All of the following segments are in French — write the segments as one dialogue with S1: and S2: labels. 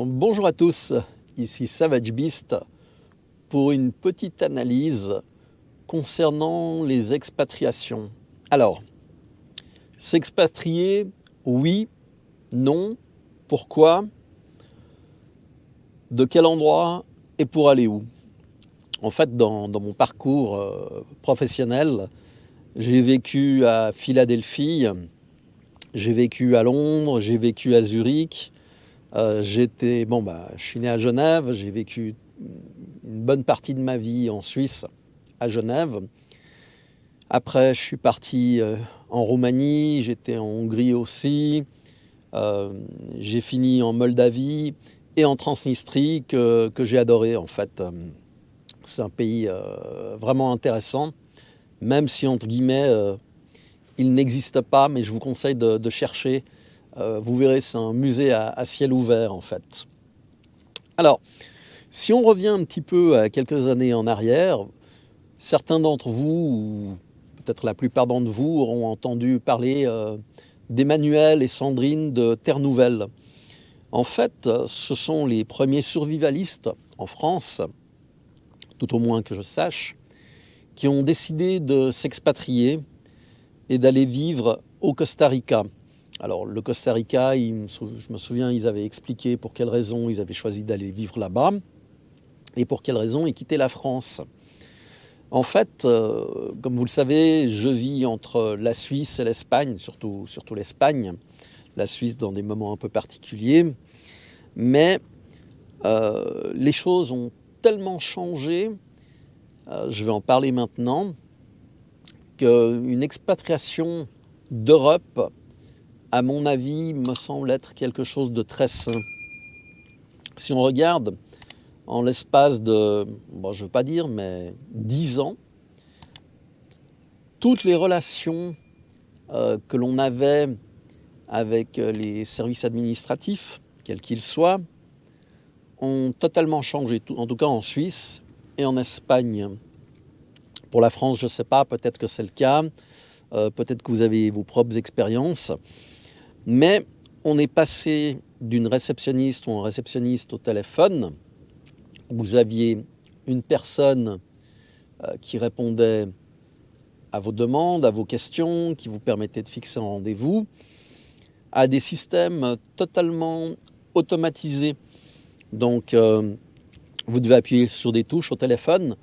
S1: Bonjour à tous, ici Savage Beast pour une petite analyse concernant les expatriations. Alors, s'expatrier, oui, non, pourquoi, de quel endroit et pour aller où? En fait, dans mon parcours professionnel, j'ai vécu à Philadelphie, j'ai vécu à Londres, j'ai vécu à Zurich. Je suis né à Genève, j'ai vécu une bonne partie de ma vie en Suisse, à Genève. Après, je suis parti en Roumanie, j'étais en Hongrie aussi. J'ai fini en Moldavie et en Transnistrie que j'ai adoré en fait. C'est un pays vraiment intéressant, même si entre guillemets il n'existe pas, mais je vous conseille de chercher. Vous verrez, c'est un musée à ciel ouvert en fait. Alors, si on revient un petit peu à quelques années en arrière, certains d'entre vous, ou peut-être la plupart d'entre vous, auront entendu parler d'Emmanuel et Sandrine de Terre Nouvelle. En fait, ce sont les premiers survivalistes en France, tout au moins que je sache, qui ont décidé de s'expatrier et d'aller vivre au Costa Rica. Alors le Costa Rica, je me souviens, ils avaient expliqué pour quelles raisons ils avaient choisi d'aller vivre là-bas et pour quelles raisons ils quittaient la France. En fait, comme vous le savez, je vis entre la Suisse et l'Espagne, surtout l'Espagne, la Suisse dans des moments un peu particuliers, mais les choses ont tellement changé, je vais en parler maintenant, qu'une expatriation d'Europe, à mon avis, me semble être quelque chose de très sain. Si on regarde en l'espace de, je ne veux pas dire, mais 10 ans, toutes les relations que l'on avait avec les services administratifs, quels qu'ils soient, ont totalement changé, en tout cas en Suisse et en Espagne. Pour la France, je ne sais pas, peut-être que c'est le cas, peut-être que vous avez vos propres expériences. Mais on est passé d'une réceptionniste ou un réceptionniste au téléphone. Vous aviez une personne qui répondait à vos demandes, à vos questions, qui vous permettait de fixer un rendez-vous, à des systèmes totalement automatisés. Donc, vous devez appuyer sur des touches au téléphone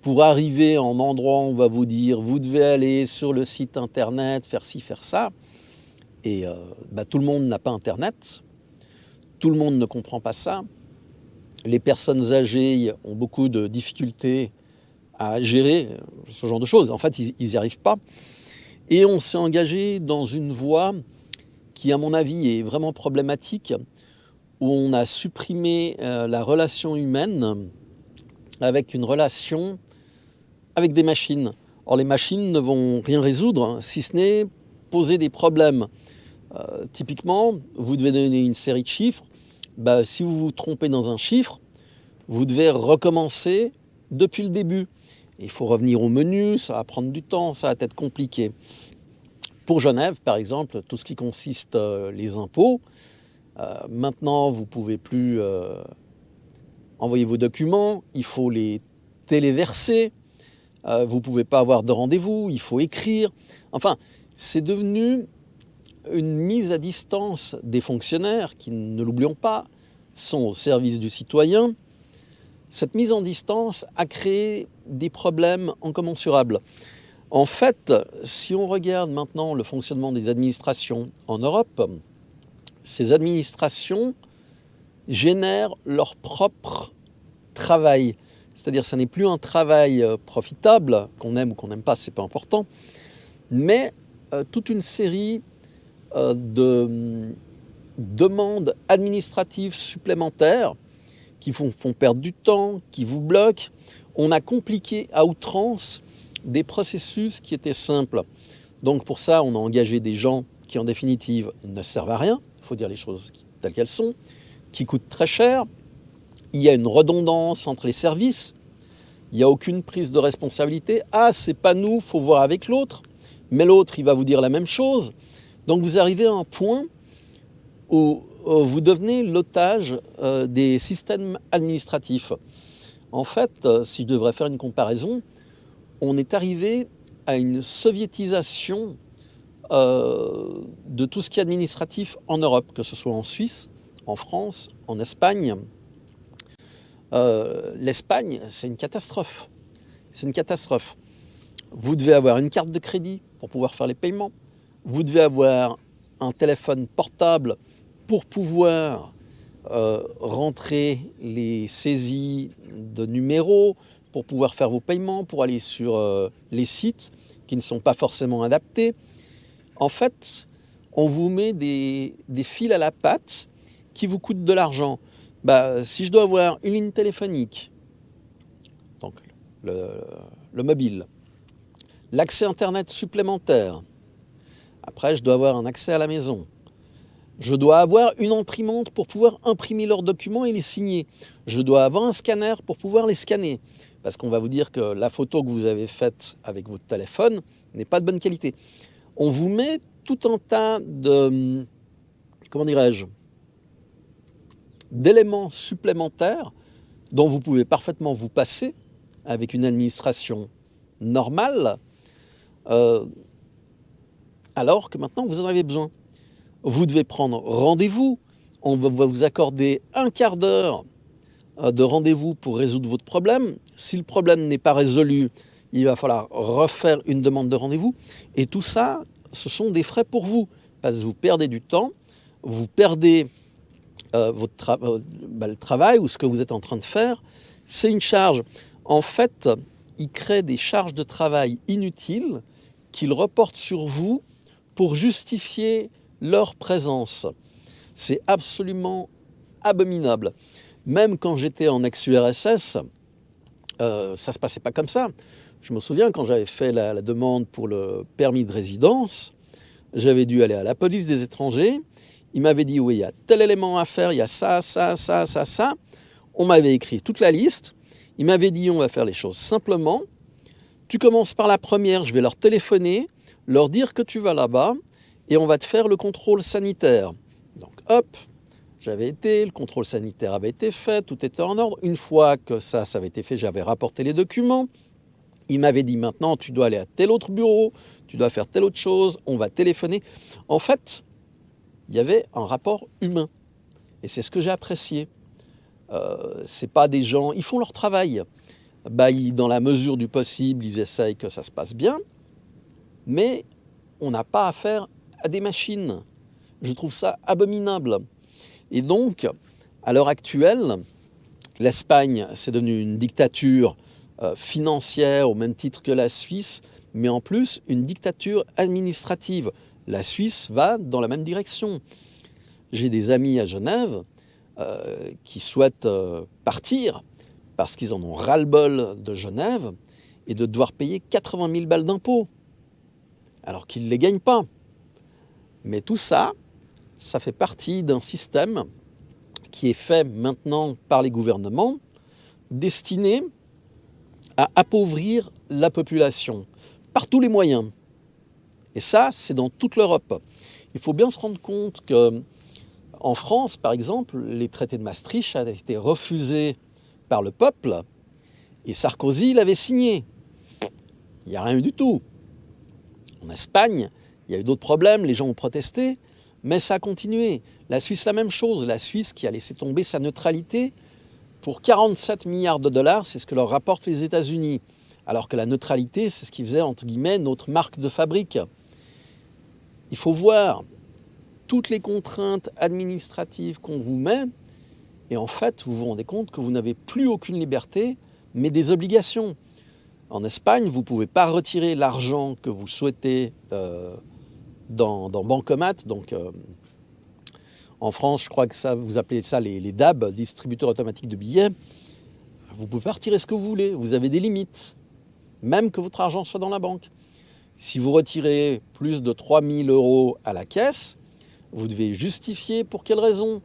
S1: pour arriver en endroit où on va vous dire « vous devez aller sur le site internet, faire ci, faire ça ». Et tout le monde n'a pas Internet, tout le monde ne comprend pas ça. Les personnes âgées ont beaucoup de difficultés à gérer ce genre de choses. En fait, ils n'y arrivent pas. Et on s'est engagé dans une voie qui, à mon avis, est vraiment problématique, où on a supprimé la relation humaine avec une relation avec des machines. Or, les machines ne vont rien résoudre, si ce n'est poser des problèmes. Typiquement, vous devez donner une série de chiffres. Si vous vous trompez dans un chiffre, vous devez recommencer depuis le début. Il faut revenir au menu, ça va prendre du temps, ça va être compliqué. Pour Genève, par exemple, tout ce qui consiste les impôts, maintenant, vous ne pouvez plus envoyer vos documents, il faut les téléverser, vous ne pouvez pas avoir de rendez-vous, il faut écrire. Enfin, c'est devenu une mise à distance des fonctionnaires qui, ne l'oublions pas, sont au service du citoyen. Cette mise en distance a créé des problèmes incommensurables. En fait, si on regarde maintenant le fonctionnement des administrations en Europe, ces administrations génèrent leur propre travail. C'est-à-dire que ce n'est plus un travail profitable, qu'on aime ou qu'on n'aime pas, ce n'est pas important, mais toute une série de demandes administratives supplémentaires qui font perdre du temps, qui vous bloquent. On a compliqué à outrance des processus qui étaient simples. Donc pour ça, on a engagé des gens qui en définitive ne servent à rien, il faut dire les choses telles qu'elles sont, qui coûtent très cher. Il y a une redondance entre les services, il n'y a aucune prise de responsabilité. Ah, c'est pas nous, il faut voir avec l'autre, mais l'autre, il va vous dire la même chose. Donc vous arrivez à un point où vous devenez l'otage des systèmes administratifs. En fait, si je devrais faire une comparaison, on est arrivé à une soviétisation de tout ce qui est administratif en Europe, que ce soit en Suisse, en France, en Espagne. L'Espagne, c'est une catastrophe. C'est une catastrophe. Vous devez avoir une carte de crédit pour pouvoir faire les paiements. Vous devez avoir un téléphone portable pour pouvoir rentrer les saisies de numéros, pour pouvoir faire vos paiements, pour aller sur les sites qui ne sont pas forcément adaptés. En fait, on vous met des fils à la patte qui vous coûtent de l'argent. Si je dois avoir une ligne téléphonique, donc le mobile, l'accès Internet supplémentaire, après je dois avoir un accès à la maison, je dois avoir une imprimante pour pouvoir imprimer leurs documents et les signer, je dois avoir un scanner pour pouvoir les scanner, parce qu'on va vous dire que la photo que vous avez faite avec votre téléphone n'est pas de bonne qualité. On vous met tout un tas de, comment dirais-je, d'éléments supplémentaires dont vous pouvez parfaitement vous passer avec une administration normale, alors que maintenant vous en avez besoin. Vous devez prendre rendez-vous, on va vous accorder un quart d'heure de rendez-vous pour résoudre votre problème. Si le problème n'est pas résolu, il va falloir refaire une demande de rendez-vous. Et tout ça, ce sont des frais pour vous, parce que vous perdez du temps, vous perdez le travail ou ce que vous êtes en train de faire. C'est une charge. En fait, ils créent des charges de travail inutiles qu'ils reportent sur vous pour justifier leur présence. C'est absolument abominable. Même quand j'étais en ex-URSS, ça ne se passait pas comme ça. Je me souviens quand j'avais fait la demande pour le permis de résidence, j'avais dû aller à la police des étrangers. Il m'avait dit oui, il y a tel élément à faire, il y a ça, ça, ça, ça, ça. On m'avait écrit toute la liste. Il m'avait dit on va faire les choses simplement. Tu commences par la première, je vais leur téléphoner, leur dire que tu vas là-bas et on va te faire le contrôle sanitaire. Donc hop, j'avais été, le contrôle sanitaire avait été fait, tout était en ordre. Une fois que ça avait été fait, j'avais rapporté les documents. Il m'avait dit maintenant tu dois aller à tel autre bureau, tu dois faire telle autre chose, on va téléphoner. En fait, il y avait un rapport humain. Et c'est ce que j'ai apprécié. C'est pas des gens, ils font leur travail. Dans la mesure du possible, ils essayent que ça se passe bien. Mais on n'a pas affaire à des machines. Je trouve ça abominable. Et donc, à l'heure actuelle, l'Espagne, c'est devenu une dictature financière au même titre que la Suisse, mais en plus une dictature administrative. La Suisse va dans la même direction. J'ai des amis à Genève qui souhaitent partir parce qu'ils en ont ras-le-bol de Genève et de devoir payer 80 000 balles d'impôts, alors qu'ils ne les gagnent pas. Mais tout ça, ça fait partie d'un système qui est fait maintenant par les gouvernements, destiné à appauvrir la population par tous les moyens. Et ça, c'est dans toute l'Europe. Il faut bien se rendre compte qu'en France, par exemple, les traités de Maastricht avaient été refusés par le peuple et Sarkozy l'avait signé. Il n'y a rien eu du tout. En Espagne, il y a eu d'autres problèmes, les gens ont protesté, mais ça a continué. La Suisse, la même chose. La Suisse qui a laissé tomber sa neutralité pour 47 milliards de dollars, c'est ce que leur rapportent les États-Unis. Alors que la neutralité, c'est ce qui faisait, entre guillemets, notre marque de fabrique. Il faut voir toutes les contraintes administratives qu'on vous met, et en fait, vous vous rendez compte que vous n'avez plus aucune liberté, mais des obligations. En Espagne, vous ne pouvez pas retirer l'argent que vous souhaitez dans Bancomat. Donc, en France, je crois que ça, vous appelez ça les DAB, distributeurs automatiques de billets. Vous ne pouvez pas retirer ce que vous voulez, vous avez des limites, même que votre argent soit dans la banque. Si vous retirez plus de 3 000 € à la caisse, vous devez justifier pour quelle raison.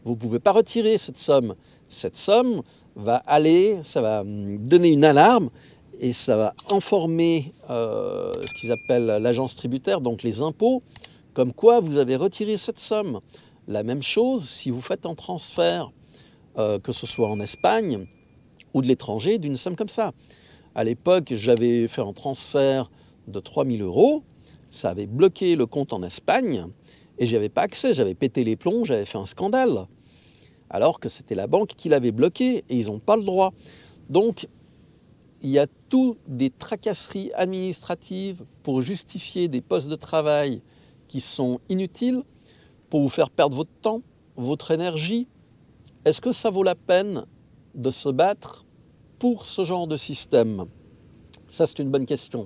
S1: Vous ne pouvez pas retirer cette somme. Cette somme va aller, ça va donner une alarme et ça va informer ce qu'ils appellent l'agence tributaire, donc les impôts, comme quoi vous avez retiré cette somme. La même chose si vous faites un transfert, que ce soit en Espagne ou de l'étranger, d'une somme comme ça. À l'époque, j'avais fait un transfert de 3 000 €, ça avait bloqué le compte en Espagne et j'y avais pas accès, j'avais pété les plombs, j'avais fait un scandale. Alors que c'était la banque qui l'avait bloqué et ils n'ont pas le droit. Donc, il y a tout des tracasseries administratives pour justifier des postes de travail qui sont inutiles, pour vous faire perdre votre temps, votre énergie. Est-ce que ça vaut la peine de se battre pour ce genre de système? Ça, c'est une bonne question.